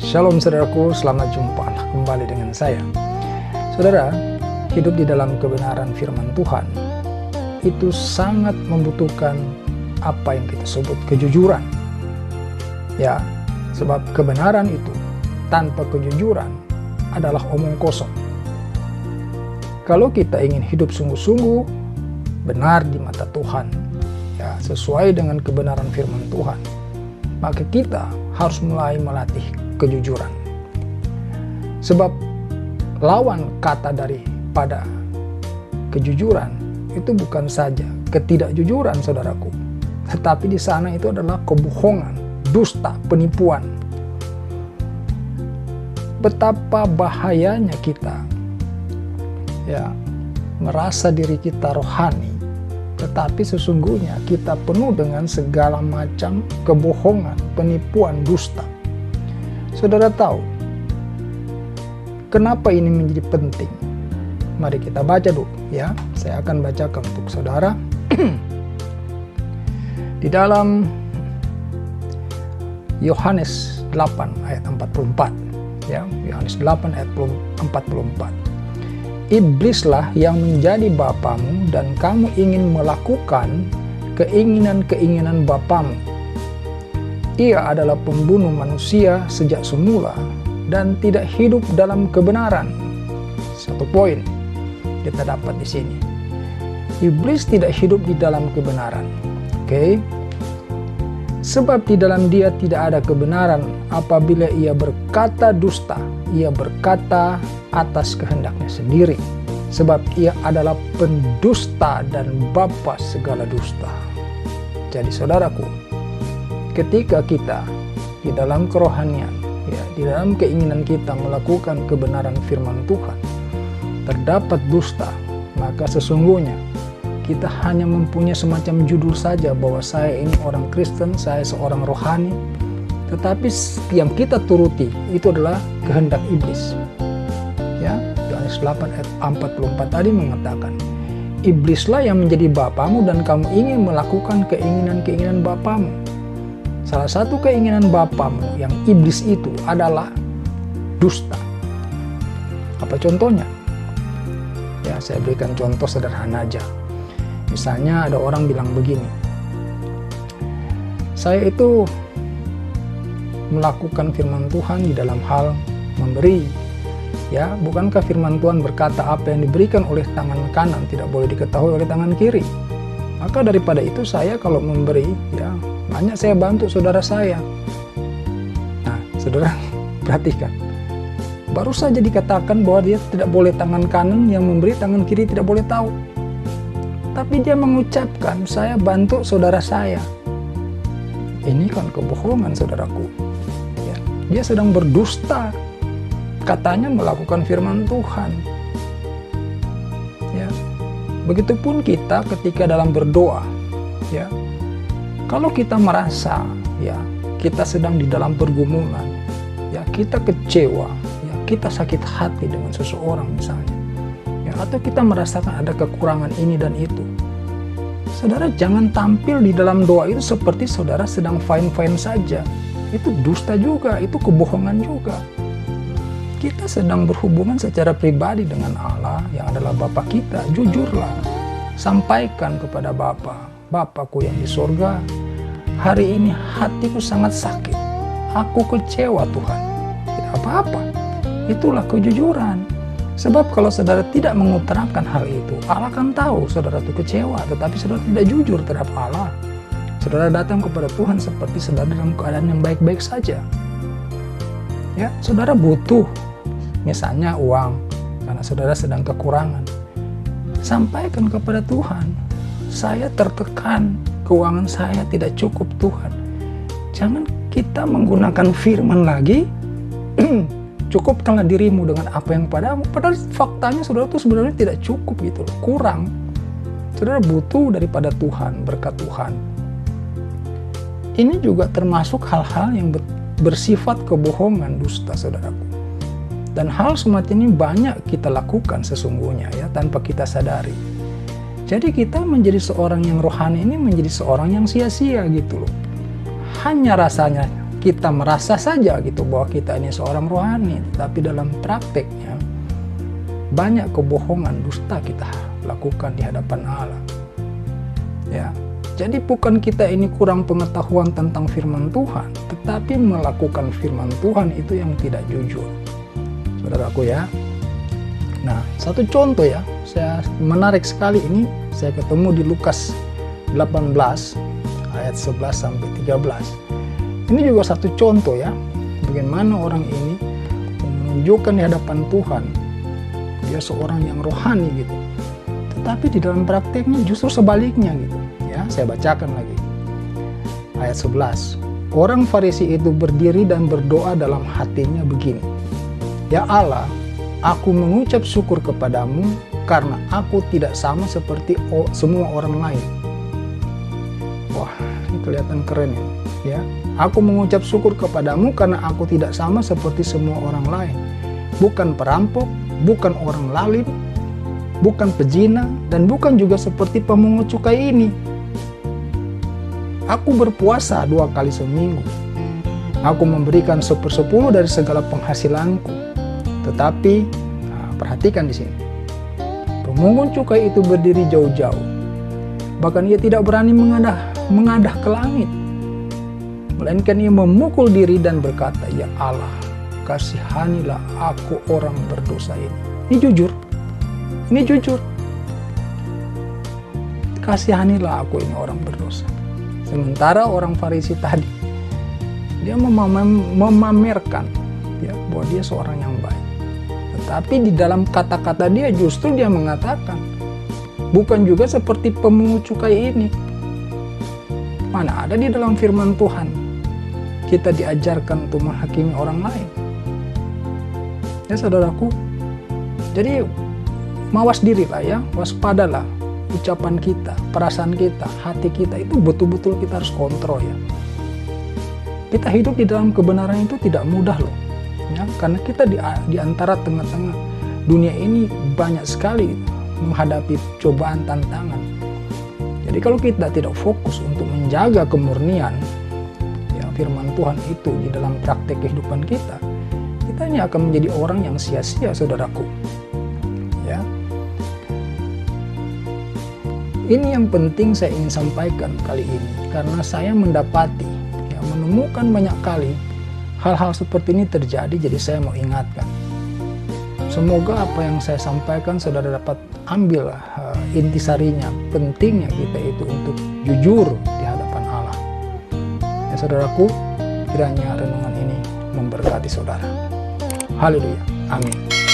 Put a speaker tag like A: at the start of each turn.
A: Shalom saudaraku, selamat jumpa kembali dengan saya. Saudara, hidup di dalam kebenaran firman Tuhan itu sangat membutuhkan apa yang kita sebut kejujuran. Ya, sebab kebenaran itu tanpa kejujuran adalah omong kosong. Kalau kita ingin hidup sungguh-sungguh benar di mata Tuhan, ya, sesuai dengan kebenaran firman Tuhan, maka kita harus mulai melatih kejujuran. Sebab lawan kata daripada kejujuran itu bukan saja ketidakjujuran, saudaraku, tetapi di sana itu adalah kebohongan, dusta, penipuan. Betapa bahayanya kita ya merasa diri kita rohani, tetapi sesungguhnya kita penuh dengan segala macam kebohongan, penipuan, dusta. Saudara tahu kenapa ini menjadi penting? Mari kita baca dulu ya. Saya akan bacakan untuk saudara di dalam Yohanes 8 ayat 44 ya. Yohanes 8 ayat 44. Iblislah yang menjadi bapamu dan kamu ingin melakukan keinginan-keinginan bapamu. Ia adalah pembunuh manusia sejak semula dan tidak hidup dalam kebenaran. Satu poin kita dapat di sini. Iblis tidak hidup di dalam kebenaran. Oke? Sebab di dalam dia tidak ada kebenaran. Apabila ia berkata dusta, ia berkata atas kehendaknya sendiri. Sebab ia adalah pendusta dan bapa segala dusta. Jadi saudaraku, ketika kita di dalam kerohanian, ya, di dalam keinginan kita melakukan kebenaran firman Tuhan, terdapat dusta, maka sesungguhnya kita hanya mempunyai semacam judul saja bahwa saya ini orang Kristen, saya seorang rohani, tetapi yang kita turuti itu adalah kehendak iblis. Ya, Yohanes 8 ayat 44 tadi mengatakan, iblislah yang menjadi bapamu dan kamu ingin melakukan keinginan-keinginan bapamu. Salah satu keinginan bapamu yang iblis itu adalah dusta. Apa contohnya? Ya, saya berikan contoh sederhana aja. Misalnya ada orang bilang begini, saya itu melakukan firman Tuhan di dalam hal memberi. Ya, bukankah firman Tuhan berkata apa yang diberikan oleh tangan kanan tidak boleh diketahui oleh tangan kiri? Maka daripada itu saya kalau memberi, ya banyak saya bantu saudara saya. Nah, saudara perhatikan. Baru saja dikatakan bahwa dia tidak boleh tangan kanan yang memberi, tangan kiri tidak boleh tahu. Tapi dia mengucapkan, saya bantu saudara saya. Ini kan kebohongan, saudaraku. Ya, dia sedang berdusta. Katanya melakukan firman Tuhan. Ya, begitupun kita ketika dalam berdoa. Ya, kalau kita merasa ya kita sedang di dalam pergumulan, ya kita kecewa, ya kita sakit hati dengan seseorang misalnya, ya atau kita merasakan ada kekurangan ini dan itu, saudara jangan tampil di dalam doa itu seperti saudara sedang fine-fine saja. Itu dusta juga, itu kebohongan juga. Kita sedang berhubungan secara pribadi dengan Allah yang adalah Bapa kita. Jujurlah, sampaikan kepada Bapa, Bapakku yang di sorga, hari ini hatiku sangat sakit. Aku kecewa Tuhan. Tidak apa-apa. Itulah kejujuran. Sebab kalau saudara tidak mengutarakan hal itu, Allah kan tahu saudara itu kecewa, tetapi saudara tidak jujur terhadap Allah. Saudara datang kepada Tuhan seperti saudara dalam keadaan yang baik-baik saja. Ya, saudara butuh misalnya uang karena saudara sedang kekurangan. Sampaikan kepada Tuhan, saya tertekan, keuangan saya tidak cukup Tuhan. Jangan kita menggunakan firman lagi, cukupkanlah dirimu dengan apa yang padamu. Padahal faktanya saudara itu sebenarnya tidak cukup gitu loh, kurang. Saudara butuh daripada Tuhan, berkat Tuhan. Ini juga termasuk hal-hal yang bersifat kebohongan, dusta, saudaraku. Dan hal semacam ini banyak kita lakukan sesungguhnya ya, tanpa kita sadari. Jadi kita menjadi seorang yang rohani ini menjadi seorang yang sia-sia gitu loh. Hanya rasanya kita merasa saja gitu bahwa kita ini seorang rohani, tapi dalam prakteknya banyak kebohongan, dusta kita lakukan di hadapan Allah. Ya, jadi bukan kita ini kurang pengetahuan tentang firman Tuhan, tetapi melakukan firman Tuhan itu yang tidak jujur, saudaraku ya. Nah, satu contoh ya, saya menarik sekali ini, saya ketemu di Lukas 18 ayat 11 sampai 13. Ini juga satu contoh ya, bagaimana orang ini menunjukkan di hadapan Tuhan dia seorang yang rohani gitu, tetapi di dalam prakteknya justru sebaliknya gitu ya. Saya bacakan lagi ayat 11. Orang Farisi itu berdiri dan berdoa dalam hatinya begini, ya Allah, aku mengucap syukur kepadamu karena aku tidak sama seperti semua orang lain. Wah, ini kelihatan keren ya. Aku mengucap syukur kepadamu karena aku tidak sama seperti semua orang lain. Bukan perampok, bukan orang lalim, bukan pezina, dan bukan juga seperti pemungut cukai ini. Aku berpuasa 2 kali seminggu. Aku memberikan 1/10 dari segala penghasilanku. Tetapi, perhatikan di sini. Pemungut cukai itu berdiri jauh-jauh. Bahkan ia tidak berani mengadah ke langit. Melainkan ia memukul diri dan berkata, ya Allah, kasihanilah aku orang berdosa ini. Ini jujur. Ini jujur. Kasihanilah aku ini orang berdosa. Sementara orang Farisi tadi, dia memamerkan ya, bahwa dia seorang yang baik. Tetapi di dalam kata-kata dia justru dia mengatakan, bukan juga seperti pemungut cukai ini. Mana ada di dalam firman Tuhan kita diajarkan untuk menghakimi orang lain. Ya saudaraku, jadi mawas dirilah ya, waspadalah ucapan kita, perasaan kita, hati kita itu betul-betul kita harus kontrol ya. Kita hidup di dalam kebenaran itu tidak mudah loh. Ya, karena kita di antara tengah-tengah dunia ini banyak sekali menghadapi cobaan, tantangan. Jadi kalau kita tidak fokus untuk menjaga kemurnian ya, firman Tuhan itu di dalam praktek kehidupan kita, kita ini akan menjadi orang yang sia-sia, saudaraku. Ya. Ini yang penting saya ingin sampaikan kali ini, karena saya mendapati ya, menemukan banyak kali hal-hal seperti ini terjadi, jadi saya mau ingatkan. Semoga apa yang saya sampaikan saudara dapat ambil intisarinya, pentingnya kita itu untuk jujur di hadapan Allah. Ya saudaraku, kiranya renungan ini memberkati saudara. Haleluya. Amin.